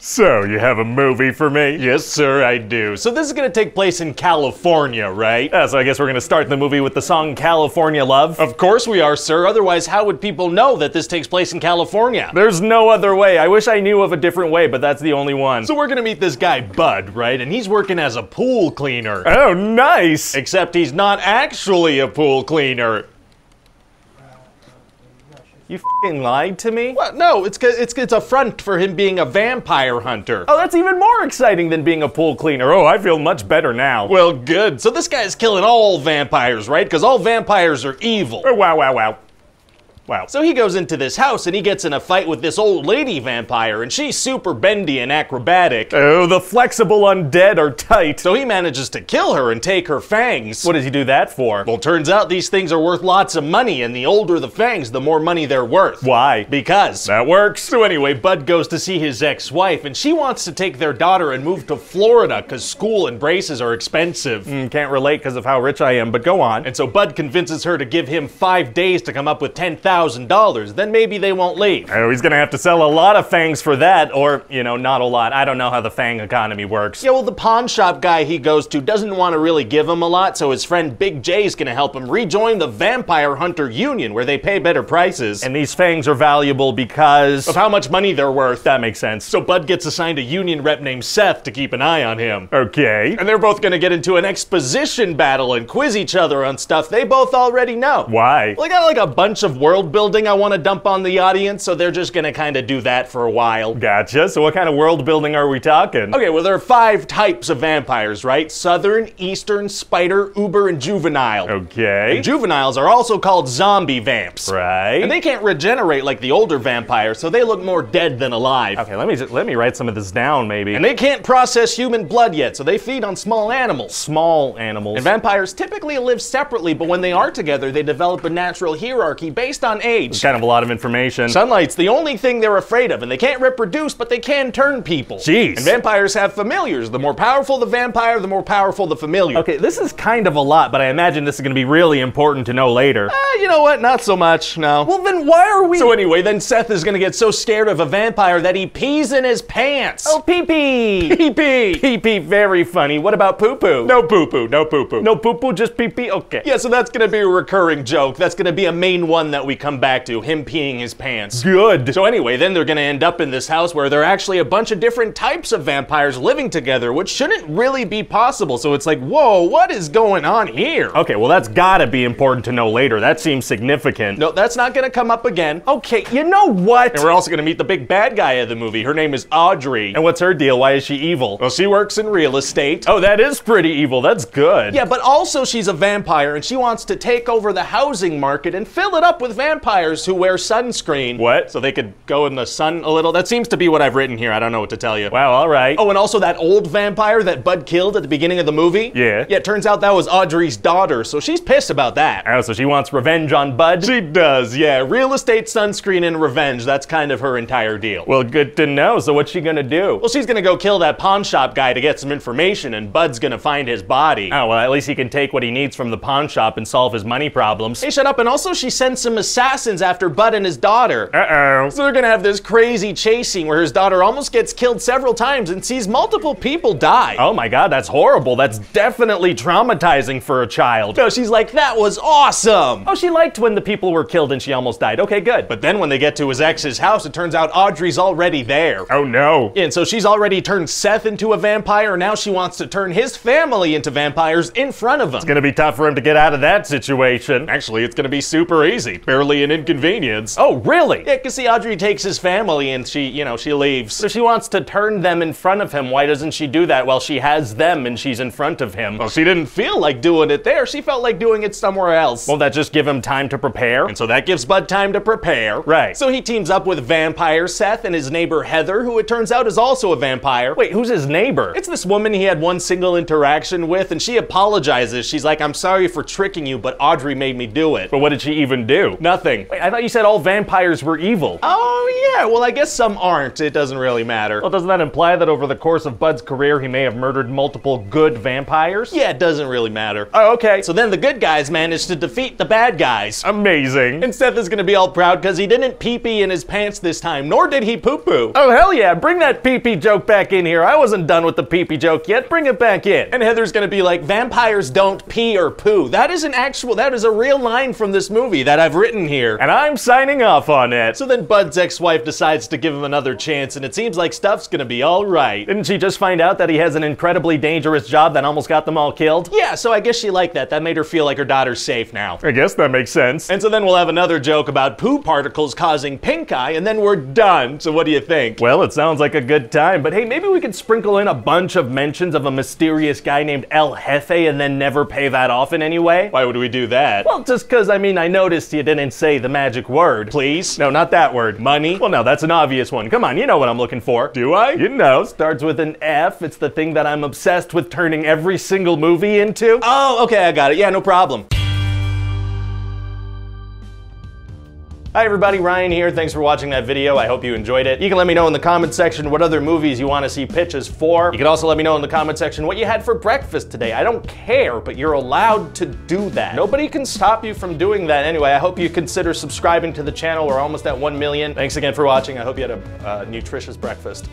So, you have a movie for me? Yes, sir, I do. So this is gonna take place in California, right? So I guess we're gonna start the movie with the song California Love? Of course we are, sir. Otherwise, how would people know that this takes place in California? There's no other way. I wish I knew of a different way, but that's the only one. So we're gonna meet this guy, Bud, right? And he's working as a pool cleaner. Oh, nice! Except he's not actually a pool cleaner. You f***ing lied to me? What? No, it's a front for him being a vampire hunter. Oh, that's even more exciting than being a pool cleaner. Oh, I feel much better now. Well, good. So this guy's killing all vampires, right? Because all vampires are evil. Oh, wow, wow, wow. Wow. So he goes into this house and he gets in a fight with this old lady vampire, and she's super bendy and acrobatic. Oh, the flexible undead are tight. So he manages to kill her and take her fangs. What does he do that for? Well, turns out these things are worth lots of money, and the older the fangs, the more money they're worth. Why? Because. That works. So anyway, Bud goes to see his ex-wife, and she wants to take their daughter and move to Florida because school and braces are expensive. Can't relate because of how rich I am, but go on. And so Bud convinces her to give him 5 days to come up with $10,000. Then maybe they won't leave. Oh, he's gonna have to sell a lot of fangs for that, or, you know, not a lot. I don't know how the fang economy works. Yeah, well, the pawn shop guy he goes to doesn't want to really give him a lot, so his friend Big J's gonna help him rejoin the Vampire Hunter Union, where they pay better prices. And these fangs are valuable because of how much money they're worth. That makes sense. So Bud gets assigned a union rep named Seth to keep an eye on him. Okay. And they're both gonna get into an exposition battle and quiz each other on stuff they both already know. Why? Well, I got like a bunch of world building I want to dump on the audience, so they're just gonna kind of do that for a while. Gotcha. So what kind of world building are we talking? Okay, well, there are 5 types of vampires, right? Southern, Eastern, Spider, Uber, and Juvenile. Okay. And juveniles are also called zombie vamps. Right. And they can't regenerate like the older vampires, so they look more dead than alive. Okay, let me write some of this down, maybe. And they can't process human blood yet, so they feed on small animals. Small animals. And vampires typically live separately, but when they are together, they develop a natural hierarchy based on age. It's kind of a lot of information. Sunlight's the only thing they're afraid of, and they can't reproduce, but they can turn people. Jeez. And vampires have familiars. The more powerful the vampire, the more powerful the familiar. Okay, this is kind of a lot, but I imagine this is going to be really important to know later. You know what? Not so much, no. Well, then why are we... So anyway, then Seth is going to get so scared of a vampire that he pees in his pants. Oh, peepee. Peepee. Peepee, very funny. What about poopoo? No poopoo, no poopoo. No poopoo, just peepee? Okay. Yeah, so that's going to be a recurring joke. That's going to be a main one that we come back to, him peeing his pants. Good. So anyway, then they're gonna end up in this house where there are actually a bunch of different types of vampires living together, which shouldn't really be possible. So it's like, whoa, what is going on here? Okay, well that's gotta be important to know later. That seems significant. No, that's not gonna come up again. Okay, you know what? And we're also gonna meet the big bad guy of the movie. Her name is Audrey. And what's her deal? Why is she evil? Well, she works in real estate. Oh, that is pretty evil. That's good. Yeah, but also she's a vampire, and she wants to take over the housing market and fill it up with vampires who wear sunscreen. What? So they could go in the sun a little. That seems to be what I've written here. I don't know what to tell you. Wow, all right. Oh, and also that old vampire that Bud killed at the beginning of the movie? Yeah. Yeah, it turns out that was Audrey's daughter, so she's pissed about that. Oh, so she wants revenge on Bud? She does, yeah. Real estate, sunscreen, and revenge. That's kind of her entire deal. Well, good to know. So what's she gonna do? Well, she's gonna go kill that pawn shop guy to get some information, and Bud's gonna find his body. Oh, well, at least he can take what he needs from the pawn shop and solve his money problems. Hey, shut up. And also she sends some assassins after Bud and his daughter. Uh-oh. So they're gonna have this crazy chase scene where his daughter almost gets killed several times and sees multiple people die. Oh my god, that's horrible. That's definitely traumatizing for a child. So she's like, that was awesome. Oh, she liked when the people were killed and she almost died. Okay, good. But then when they get to his ex's house, it turns out Audrey's already there. Oh no. And so she's already turned Seth into a vampire, and now she wants to turn his family into vampires in front of him. It's gonna be tough for him to get out of that situation. Actually, it's gonna be super easy. Barely an inconvenience. Oh, really? Yeah, because see, Audrey takes his family and she leaves. So she wants to turn them in front of him. Why doesn't she do that while she has them and she's in front of him? Well, she didn't feel like doing it there. She felt like doing it somewhere else. Won't that just give him time to prepare? And so that gives Bud time to prepare. Right. So he teams up with vampire Seth and his neighbor Heather, who it turns out is also a vampire. Wait, who's his neighbor? It's this woman he had one single interaction with, and she apologizes. She's like, I'm sorry for tricking you, but Audrey made me do it. But what did she even do? Nothing. nothing. Wait, I thought you said all vampires were evil. Oh yeah, well I guess some aren't. It doesn't really matter. Well, doesn't that imply that over the course of Bud's career he may have murdered multiple good vampires? Yeah, it doesn't really matter. Oh, okay. So then the good guys managed to defeat the bad guys. Amazing. And Seth is gonna be all proud because he didn't pee-pee in his pants this time, nor did he poo-poo. Oh, hell yeah, bring that pee-pee joke back in here. I wasn't done with the pee-pee joke yet. Bring it back in. And Heather's gonna be like, vampires don't pee or poo. That is a real line from this movie that I've written here. And I'm signing off on it. So then Bud's ex-wife decides to give him another chance, and it seems like stuff's gonna be all right. Didn't she just find out that he has an incredibly dangerous job that almost got them all killed? Yeah, so I guess she liked that. That made her feel like her daughter's safe now. I guess that makes sense. And so then we'll have another joke about poo particles causing pink eye, and then we're done. So what do you think? Well, it sounds like a good time, but hey, maybe we could sprinkle in a bunch of mentions of a mysterious guy named El Jefe and then never pay that off in any way. Why would we do that? Well, just because, I mean, I noticed you didn't say the magic word. Please? No, not that word. Money? Well, no, that's an obvious one. Come on, you know what I'm looking for. Do I? You know, starts with an F. It's the thing that I'm obsessed with turning every single movie into. Oh, okay, I got it. Yeah, no problem. Hi everybody, Ryan here. Thanks for watching that video. I hope you enjoyed it. You can let me know in the comment section what other movies you want to see pitches for. You can also let me know in the comment section what you had for breakfast today. I don't care, but you're allowed to do that. Nobody can stop you from doing that anyway. I hope you consider subscribing to the channel. We're almost at 1 million. Thanks again for watching. I hope you had a nutritious breakfast.